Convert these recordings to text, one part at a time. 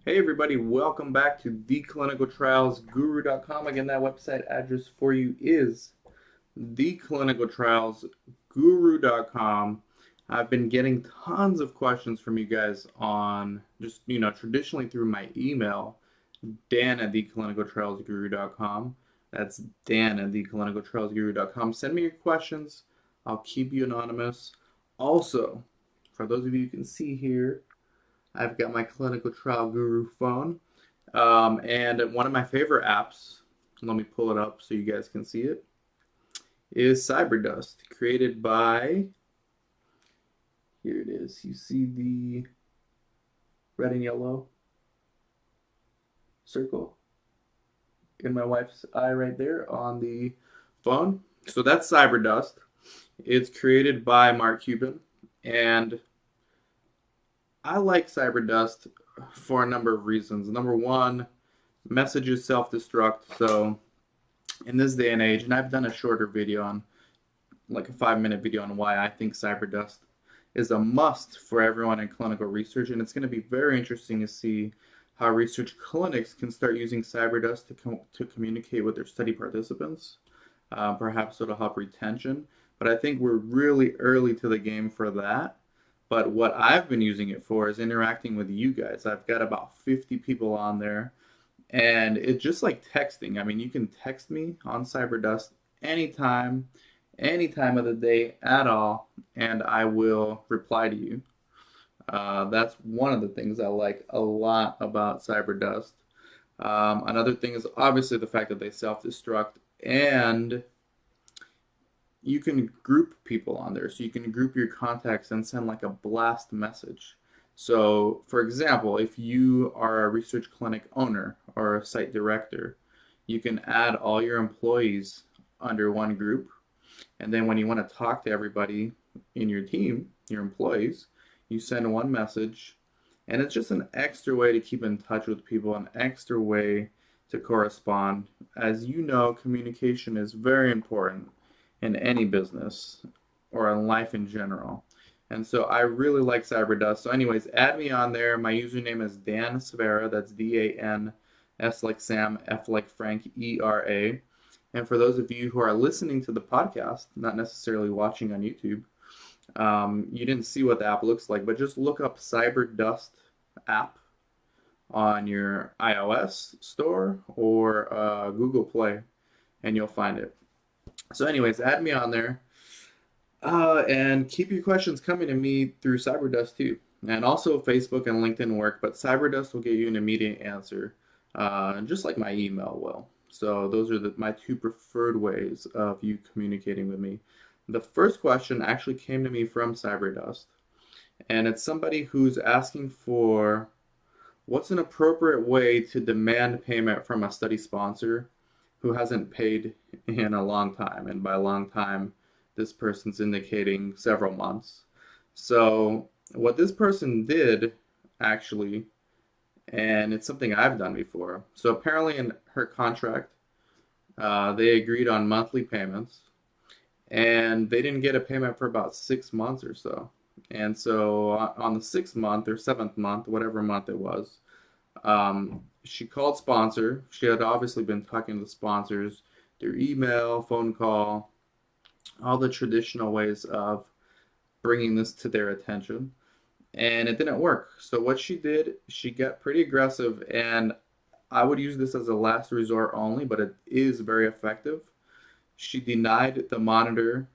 Hey everybody, welcome back to theclinicaltrialsguru.com. Again, that website address for you is theclinicaltrialsguru.com. I've been getting tons of questions from you guys on just, traditionally through my email, Dan at theclinicaltrialsguru.com. That's Dan at theclinicaltrialsguru.com. Send me your questions. I'll keep you anonymous. Also, for those of you who can see here, I've got my Clinical Trial Guru phone. And one of my favorite apps, let me pull it up so you guys can see it, is CyberDust, created by, here it is. You see the red and yellow circle in my wife's eye right there on the phone. So that's CyberDust. It's created by Mark Cuban, and I like CyberDust for a number of reasons. Number one, messages self-destruct. So in this day and age, and I've done a shorter video on, like a 5-minute video on why I think CyberDust is a must for everyone in clinical research, and it's going to be very interesting to see how research clinics can start using CyberDust to communicate with their study participants. Perhaps it'll help retention, but I think we're really early to the game for that. But what I've been using it for is interacting with you guys. I've got about 50 people on there, and it's just like texting. I mean, you can text me on CyberDust anytime, any time of the day at all, and I will reply to you. That's one of the things I like a lot about CyberDust. Another thing is obviously the fact that they self-destruct, and you can group people on there. So you can group your contacts and send like a blast message. So, for example, if you are a research clinic owner or a site director, you can add all your employees under one group. And then when you want to talk to everybody in your team, your employees, you send one message. And it's just an extra way to keep in touch with people, an extra way to correspond. As you know, communication is very important in any business or in life in general. And so I really like CyberDust. So anyways, add me on there. My username is Dan Svera. That's Dan, S like Sam, F like Frank, ERA. And for those of you who are listening to the podcast, not necessarily watching on YouTube, you didn't see what the app looks like, but just look up CyberDust app on your iOS store or Google Play, and you'll find it. So anyways, add me on there. And keep your questions coming to me through CyberDust too. And also Facebook and LinkedIn work, but CyberDust will get you an immediate answer, just like my email will. So those are my two preferred ways of you communicating with me. The first question actually came to me from CyberDust, and it's somebody who's asking for what's an appropriate way to demand payment from a study sponsor who hasn't paid in a long time. And by long time, this person's indicating several months. So what this person did actually, and it's something I've done before. So apparently in her contract, they agreed on monthly payments, and they didn't get a payment for about 6 months or so. And so on the 6th month or 7th month, whatever month it was, she called sponsor. She had obviously been talking to the sponsors through email, phone call, all the traditional ways of bringing this to their attention. And it didn't work. So what she did, she got pretty aggressive, and I would use this as a last resort only, but it is very effective. She denied the monitor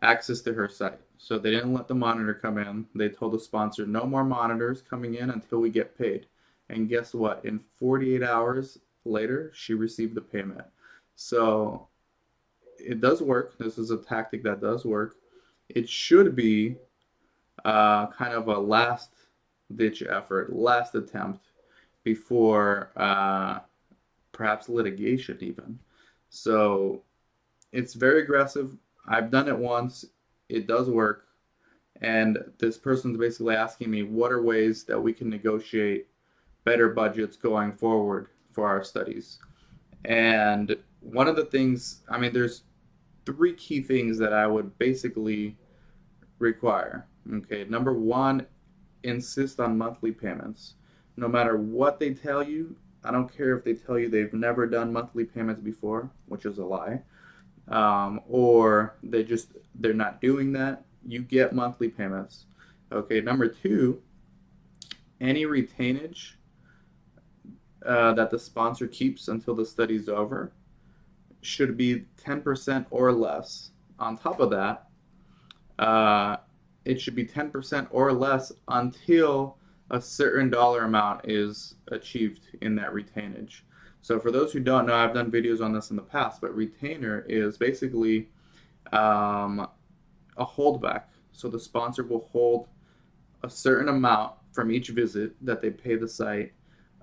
access to her site. So they didn't let the monitor come in. They told the sponsor, no more monitors coming in until we get paid. And guess what? In 48 hours later, she received the payment. So it does work. This is a tactic that does work. It should be kind of a last ditch effort, last attempt before perhaps litigation even. So it's very aggressive. I've done it once. It does work. And this person's basically asking me what are ways that we can negotiate better budgets going forward for our studies. And one of the things, I mean, there's 3 key things that I would basically require. Okay, number one insist on monthly payments. No matter what they tell you, I don't care if they tell you they've never done monthly payments before, which is a lie, or they're not doing that. You get monthly payments. Okay, number two, any retainage that the sponsor keeps until the study's over should be 10% or less. On top of that, it should be 10% or less until a certain dollar amount is achieved in that retainage. So for those who don't know, I've done videos on this in the past, but retainer is basically a holdback. So the sponsor will hold a certain amount from each visit that they pay the site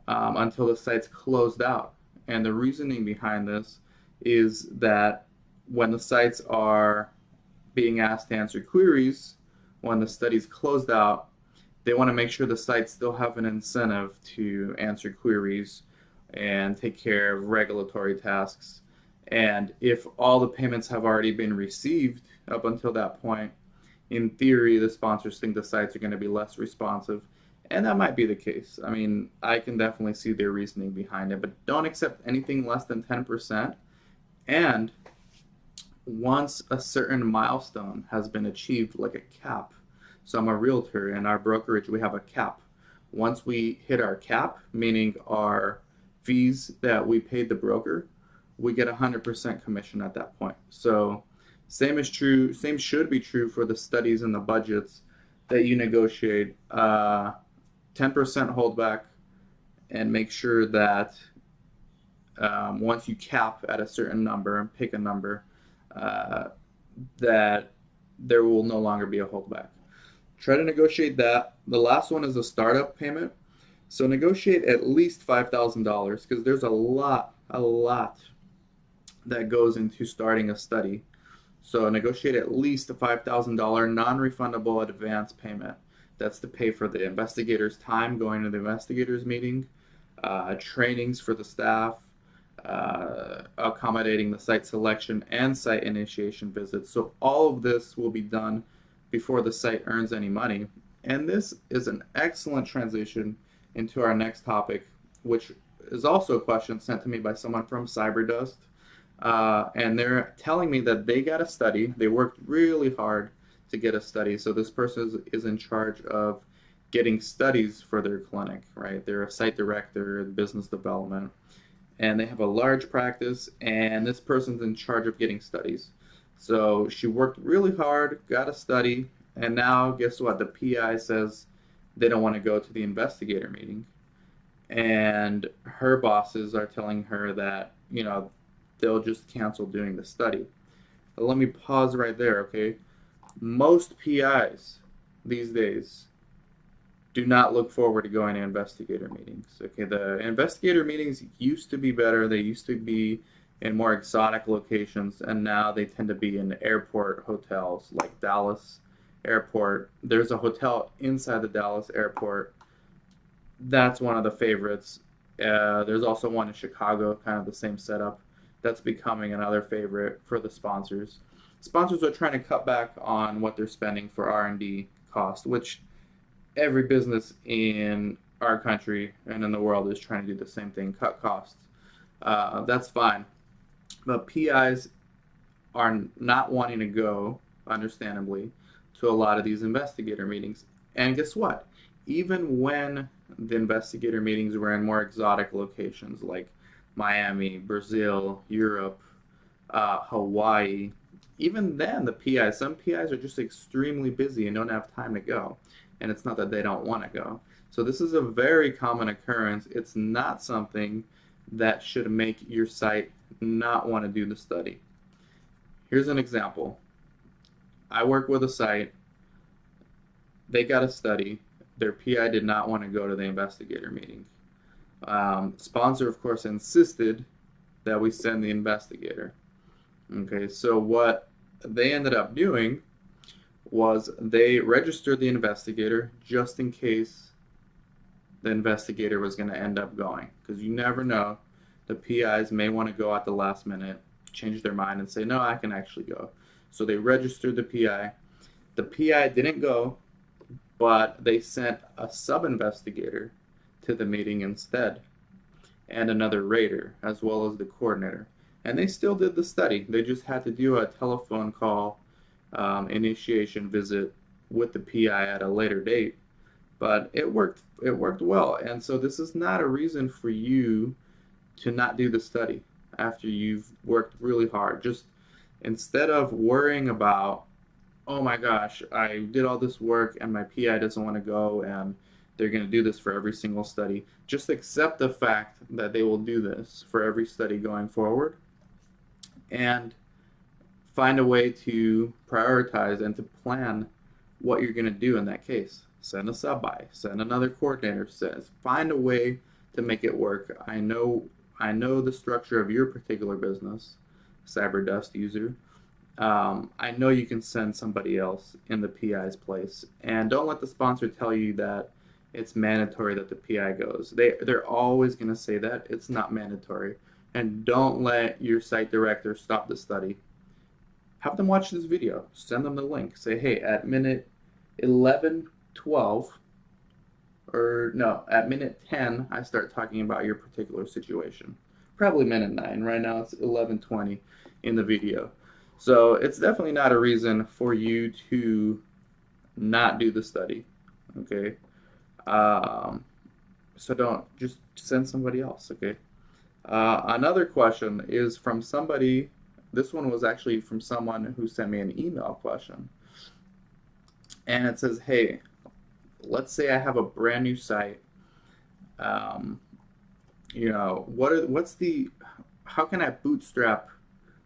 until the site's closed out. And the reasoning behind this is that when the sites are being asked to answer queries, when the study's closed out, they want to make sure the sites still have an incentive to answer queries and take care of regulatory tasks. And if all the payments have already been received up until that point, in theory, the sponsors think the sites are going to be less responsive. And that might be the case. I mean, I can definitely see their reasoning behind it, but don't accept anything less than 10%. And once a certain milestone has been achieved, like a cap. So I'm a realtor, in our brokerage, we have a cap. Once we hit our cap, meaning our fees that we paid the broker, we get 100% commission at that point. So same should be true for the studies and the budgets that you negotiate. 10% holdback, and make sure that once you cap at a certain number and pick a number, that there will no longer be a holdback. Try to negotiate that. The last one is a startup payment. So negotiate at least $5,000 because there's a lot that goes into starting a study. So negotiate at least a $5,000 non-refundable advance payment. That's to pay for the investigator's time going to the investigator's meeting, trainings for the staff, accommodating the site selection and site initiation visits. So all of this will be done before the site earns any money. And this is an excellent transition into our next topic, which is also a question sent to me by someone from Cyberdust. And they're telling me that they got a study. They worked really hard to get a study. So this person is in charge of getting studies for their clinic, right? They're a site director, business development, and they have a large practice, and this person's in charge of getting studies. So she worked really hard, got a study, and now guess what? The PI says they don't want to go to the investigator meeting. And her bosses are telling her that, they'll just cancel doing the study. But let me pause right there, okay? Most PIs these days do not look forward to going to investigator meetings. Okay, the investigator meetings used to be better. They used to be in more exotic locations, and now they tend to be in airport hotels like Dallas Airport. There's a hotel inside the Dallas Airport. That's one of the favorites. There's also one in Chicago, kind of the same setup. That's becoming another favorite for the sponsors. Sponsors are trying to cut back on what they're spending for R&D cost, which every business in our country and in the world is trying to do the same thing, cut costs. That's fine. But PIs are not wanting to go, understandably, to a lot of these investigator meetings. And guess what? Even when the investigator meetings were in more exotic locations like Miami, Brazil, Europe, Hawaii, even then some PIs are just extremely busy and don't have time to go. And it's not that they don't want to go. So this is a very common occurrence. It's not something that should make your site not want to do the study. Here's an example. I work with a site. They got a study. Their PI did not want to go to the investigator meeting. Sponsor, of course, insisted that we send the investigator. Okay, so what they ended up doing was they registered the investigator just in case the investigator was going to end up going. Because you never know. The PIs may want to go at the last minute, change their mind, and say, no, I can actually go. So they registered the PI. The PI didn't go, but they sent a sub-investigator to the meeting instead, and another rater, as well as the coordinator. And they still did the study. They just had to do a telephone call initiation visit with the PI at a later date. But it worked. It worked well. And so this is not a reason for you to not do the study after you've worked really hard. Just instead of worrying about, oh my gosh, I did all this work and my PI doesn't want to go and they're going to do this for every single study. Just accept the fact that they will do this for every study going forward and find a way to prioritize and to plan what you're going to do in that case. Send a sub-by, send another coordinator, find a way to make it work. I know the structure of your particular business, CyberDust user. I know you can send somebody else in the PI's place. And don't let the sponsor tell you that it's mandatory that the PI goes. They're always going to say that. It's not mandatory. And don't let your site director stop the study. Have them watch this video. Send them the link. Say, hey, at minute 11:12, or no, at minute 10, I start talking about your particular situation. Probably minute 9. Right now it's 11:20 in the video. So it's definitely not a reason for you to not do the study. Okay? So don't, just send somebody else. Okay? Another question is from somebody. This one was actually from someone who sent me an email question. And it says, hey, let's say I have a brand new site. How can I bootstrap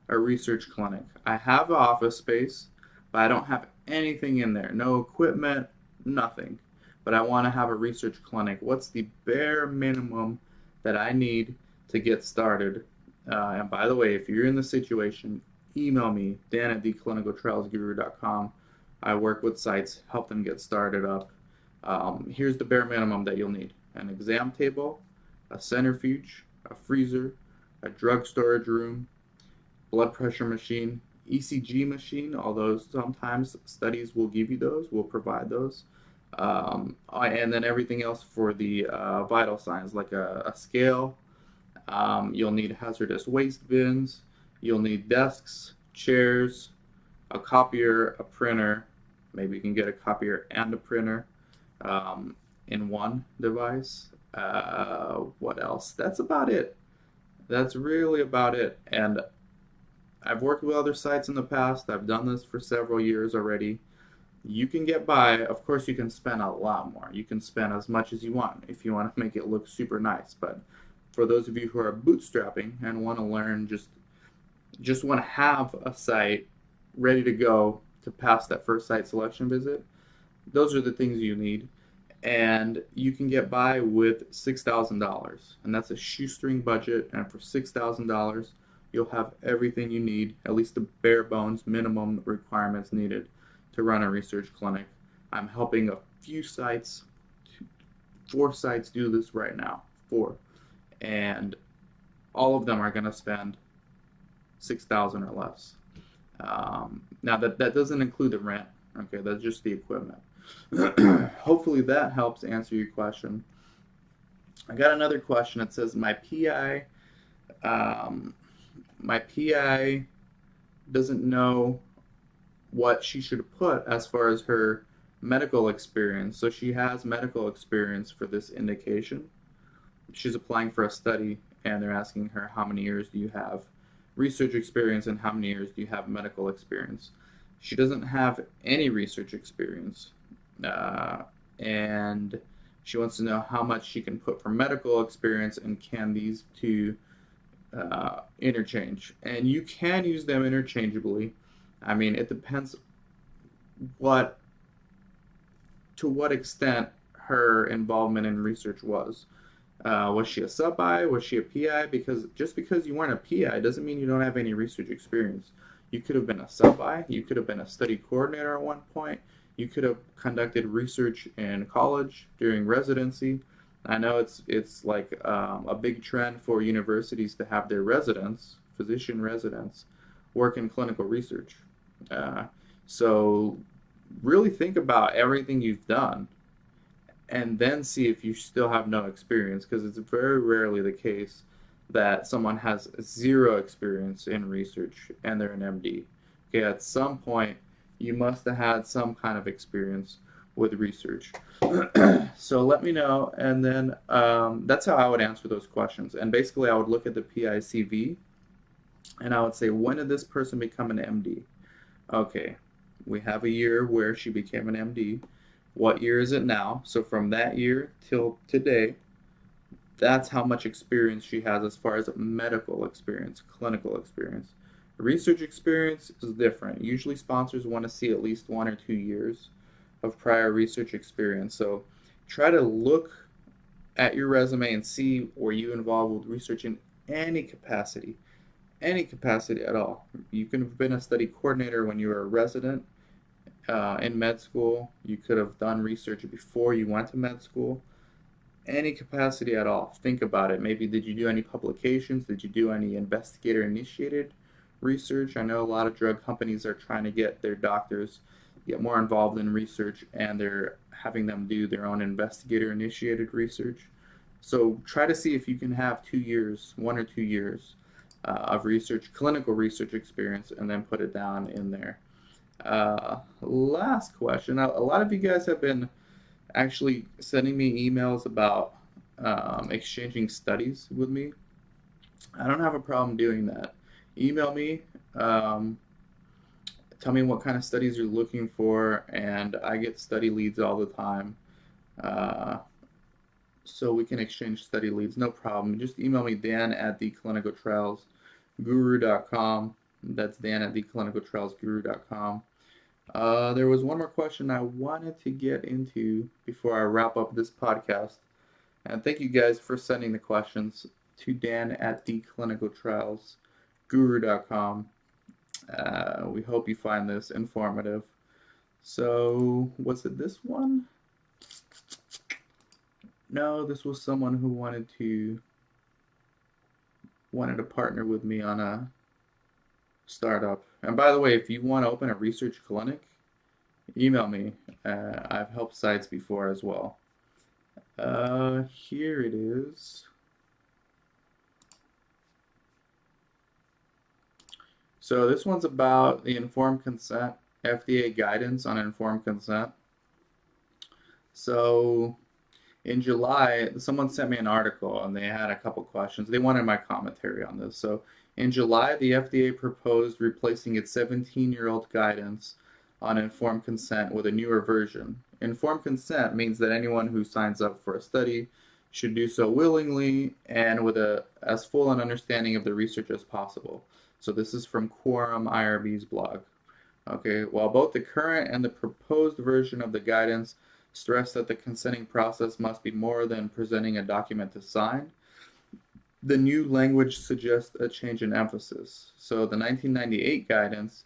a research clinic? I have an office space, but I don't have anything in there. No equipment, nothing. But I want to have a research clinic. What's the bare minimum that I need to get started? And by the way, if you're in the situation, email me, dan@theclinicaltrialsguru.com. I work with sites, help them get started up. Here's the bare minimum that you'll need: an exam table, a centrifuge, a freezer, a drug storage room, blood pressure machine, ECG machine, although sometimes studies will give you those, will provide those. And then everything else for the vital signs, like a scale. You'll need hazardous waste bins. You'll need desks, chairs, a copier, a printer. Maybe you can get a copier and a printer in one device. What else? That's about it. That's really about it. And I've worked with other sites in the past. I've done this for several years already. You can get by. Of course, you can spend a lot more. You can spend as much as you want if you want to make it look super nice. But for those of you who are bootstrapping and want to learn, just want to have a site ready to go to pass that first site selection visit, those are the things you need. And you can get by with $6,000. And that's a shoestring budget. And for $6,000, you'll have everything you need, at least the bare bones minimum requirements needed to run a research clinic. I'm helping a few sites, 4 sites do this right now, 4. And all of them are going to spend $6,000 or less. Now that doesn't include the rent. Okay, that's just the equipment. Hopefully that helps answer your question. I got another question. It says my PI doesn't know what she should put as far as her medical experience. So she has medical experience for this indication. She's applying for a study, and they're asking her, how many years do you have research experience and how many years do you have medical experience? She doesn't have any research experience, and she wants to know how much she can put for medical experience, and can these two interchange. And you can use them interchangeably. I mean, it depends to what extent her involvement in research was. Was she a sub-I? Was she a PI? Because just because you weren't a PI doesn't mean you don't have any research experience. You could have been a sub-I. You could have been a study coordinator at one point. You could have conducted research in college during residency. I know it's like a big trend for universities to have their residents, physician residents, work in clinical research. So really think about everything you've done and then see if you still have no experience, because it's very rarely the case that someone has zero experience in research and they're an MD. Okay, at some point, you must have had some kind of experience with research. So let me know, and then that's how I would answer those questions. And basically, I would look at the PICV and I would say, when did this person become an MD? Okay, we have a year where she became an MD. What year is it now? So from that year till today, that's how much experience she has as far as medical experience, clinical experience. Research experience is different. Usually sponsors want to see at least 1 or 2 years of prior research experience. So try to look at your resume and see were you involved with research in any capacity at all. You could have been a study coordinator when you were a resident in med school. You could have done research before you went to med school. Any capacity at all. Think about it. Maybe did you do any publications? Did you do any investigator initiated research? I know a lot of drug companies are trying to get their doctors get more involved in research, and they're having them do their own investigator initiated research. So try to see if you can have 2 years, 1 or 2 years of research, clinical research experience, and then put it down in there. Last question. Now, a lot of you guys have been actually sending me emails about exchanging studies with me. I don't have a problem doing that. Email me, tell me what kind of studies you're looking for, and I get study leads all the time. Uh, so we can exchange study leads, no problem. Just email me, Dan at theclinicaltrialsguru.com. That's Dan at theclinicaltrialsguru.com. There was one more question I wanted to get into before I wrap up this podcast. And thank you guys for sending the questions to Dan at theclinicaltrialsguru.com. We hope you find this informative. So, was it this one? No, this was someone who wanted to partner with me on a startup. And by the way, if you want to open a research clinic, email me. I've helped sites before as well. Here it is. So this one's about the informed consent, FDA guidance on informed consent. So in July, someone sent me an article and they had a couple questions. They wanted my commentary on this. So in July, the FDA proposed replacing its 17-year-old guidance on informed consent with a newer version. Informed consent means that anyone who signs up for a study should do so willingly and with as full an understanding of the research as possible. So this is from Quorum IRB's blog. Okay, while both the current and the proposed version of the guidance stress that the consenting process must be more than presenting a document to sign, the new language suggests a change in emphasis. So the 1998 guidance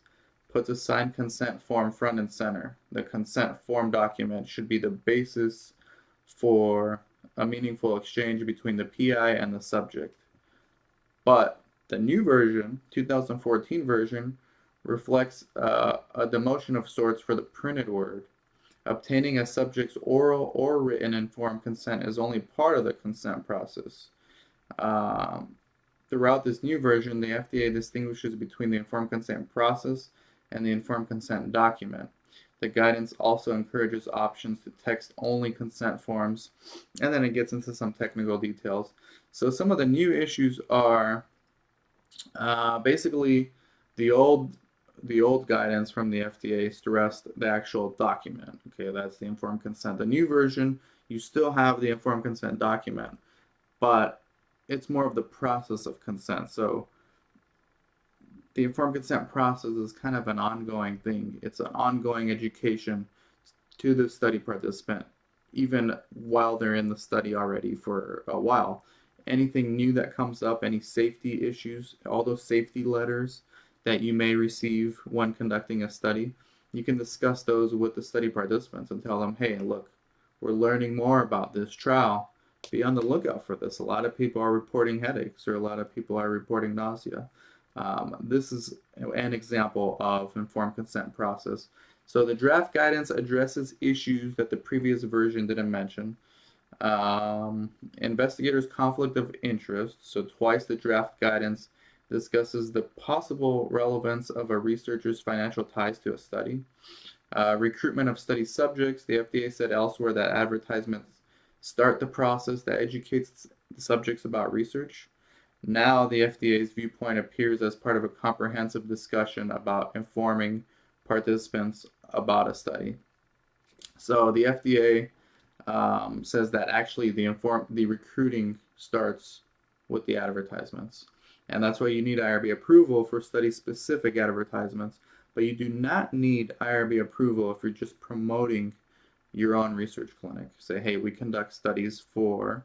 puts a signed consent form front and center. The consent form document should be the basis for a meaningful exchange between the PI and the subject. But the new version, 2014 version, reflects a demotion of sorts for the printed word. Obtaining a subject's oral or written informed consent is only part of the consent process. Throughout this new version, the FDA distinguishes between the informed consent process and the informed consent document. The guidance also encourages options to text-only consent forms, and then it gets into some technical details. So some of the new issues are basically the old guidance from the FDA stressed the actual document. Okay, that's the informed consent. The new version, you still have the informed consent document, but it's more of the process of consent. So the informed consent process is kind of an ongoing thing. It's an ongoing education to the study participant, even while they're in the study already for a while. Anything new that comes up, any safety issues, all those safety letters that you may receive when conducting a study, you can discuss those with the study participants and tell them, hey, look, we're learning more about this trial. Be on the lookout for this. A lot of people are reporting headaches, or a lot of people are reporting nausea. This is an example of informed consent process. So the draft guidance addresses issues that the previous version didn't mention. Investigator's conflict of interest. So twice the draft guidance discusses the possible relevance of a researcher's financial ties to a study. Recruitment of study subjects. The FDA said elsewhere that advertisements start the process that educates the subjects about research. Now the FDA's viewpoint appears as part of a comprehensive discussion about informing participants about a study. So the FDA says that actually the recruiting starts with the advertisements. And that's why you need IRB approval for study-specific advertisements, but you do not need IRB approval if you're just promoting your own research clinic. Say, hey, we conduct studies for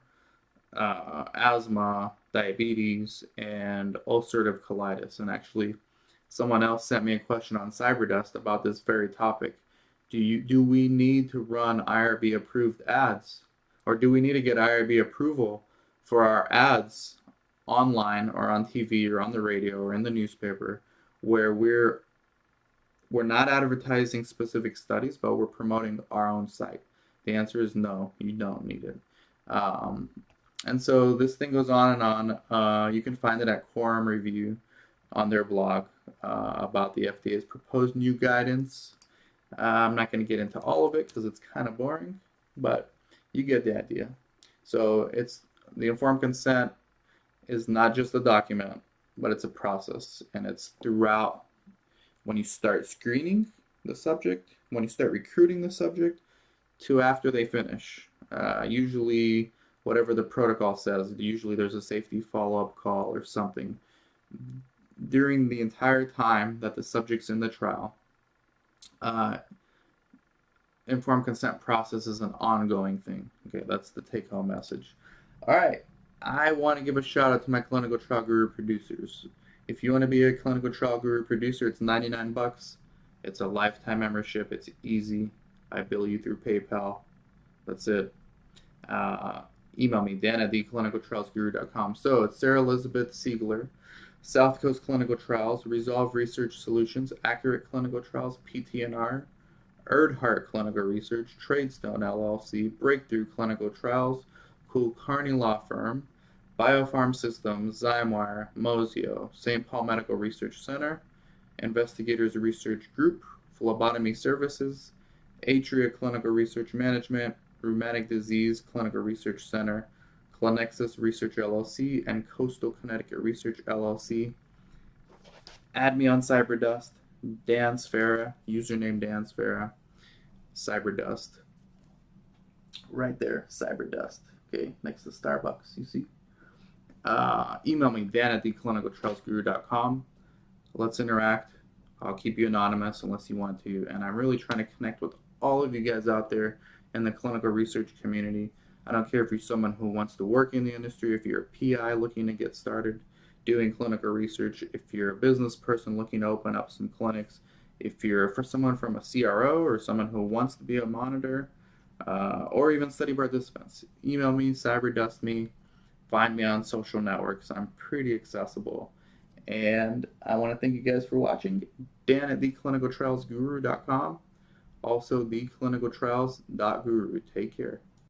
asthma, diabetes, and ulcerative colitis. And actually, someone else sent me a question on CyberDust about this very topic. Do we need to run IRB approved ads, or do we need to get IRB approval for our ads online or on TV or on the radio or in the newspaper, where we're not advertising specific studies, but we're promoting our own site? The answer is no, you don't need it. And so this thing goes on and on. You can find it at Quorum Review on their blog about the FDA's proposed new guidance. I'm not going to get into all of it because it's kind of boring, but you get the idea. So it's the informed consent is not just a document, but it's a process, and it's throughout when you start screening the subject, when you start recruiting the subject, to after they finish. Usually, whatever the protocol says, usually there's a safety follow-up call or something. During the entire time that the subject's in the trial, informed consent process is an ongoing thing. Okay, that's the take-home message. All right, I want to give a shout out to my Clinical Trial Guru producers. If you want to be a Clinical Trial Guru producer, it's $99. It's a lifetime membership. It's easy. I bill you through PayPal. That's it. Email me, dan@theclinicaltrialsguru.com. So it's Sarah Elizabeth Siegler, South Coast Clinical Trials, Resolve Research Solutions, Accurate Clinical Trials, PTNR, Erdhart Clinical Research, Tradestone LLC, Breakthrough Clinical Trials, Kulkarni Law Firm, Biopharm Systems, Zymewire, Mosio, St. Paul Medical Research Center, Investigators Research Group, Phlebotomy Services, Atria Clinical Research Management, Rheumatic Disease Clinical Research Center, Clinexus Research LLC, and Coastal Connecticut Research LLC. Add me on CyberDust, Dan Sfera, username Dan Sfera, CyberDust. Right there, CyberDust. Okay, next to Starbucks, you see. Email me, dan@theclinicaltrialsguru.com. Let's interact. I'll keep you anonymous unless you want to. And I'm really trying to connect with all of you guys out there in the clinical research community. I don't care if you're someone who wants to work in the industry, if you're a PI looking to get started doing clinical research, if you're a business person looking to open up some clinics, if you're for someone from a CRO or someone who wants to be a monitor, or even study participants. Email me, CyberDust me, find me on social networks. I'm pretty accessible. And I want to thank you guys for watching. Dan@theclinicaltrialsguru.com. Also, theclinicaltrials.guru. Take care.